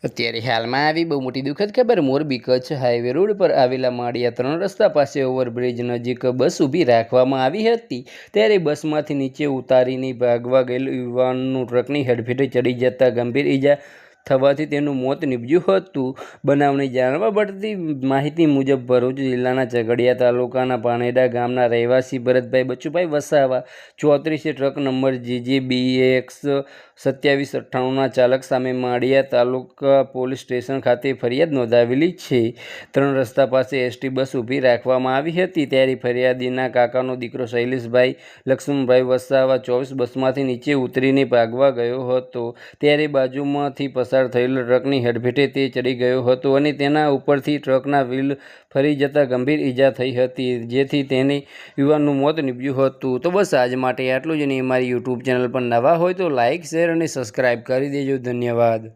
અત્યારે હાલમાં આવી બહુ મોટી દુઃખદ ખબર। મોરબી કચ્છ હાઈવે રોડ પર આવેલા માળિયા 3 રસ્તા પાસે ઓવરબ્રિજ નજીક બસ ઊભી રાખવામાં આવી હતી। ત્યારે બસમાંથી નીચે ઉતારીને ભાગવા ગયેલ યુવાનનું ટ્રકની હેડફેટે ચડી જતા ગંભીર ઈજા થવાથી તેનું મોત નીપજ્યું હતું। બનાવની જાણવા મળતી માહિતી મુજબ ભરૂચ જિલ્લાના ઝઘડિયા તાલુકાના પાનેડા ગામના રહેવાસી Bharatbhai Bachubhai Vasava 34 truck number JJBX 2798ના ચાલક સામે માળિયા તાલુકા પોલીસ સ્ટેશન ખાતે ફરિયાદ નોંધાવેલી છે। 3 રસ્તા પાસે એસટી બસ ઊભી રાખવામાં આવી હતી। ત્યારે ફરિયાદીના કાકાનો દીકરો શૈલેષભાઈ લક્ષ્મણભાઈ વસાવા 24 બસમાંથી નીચે ઉતરીને ભાગવા ગયો હતો। ત્યારે બાજુમાંથી પસાર થયેલ ટ્રકની હેડફેટે તે ચડી ગયો હતો અને તેના ઉપરથી ટ્રકના વ્હીલ ફરી જતા ગંભીર ઈજા થઈ હતી, જેથી તેને યુવાનનું મોત નીપજ્યું હતું। તો બસ આજ માટે આટલું જ। અને અમારી યુટ્યુબ ચેનલ પર નવા હોય તો લાઇક, શેર અને સબસ્ક્રાઈબ કરી દેજો। ધન્યવાદ।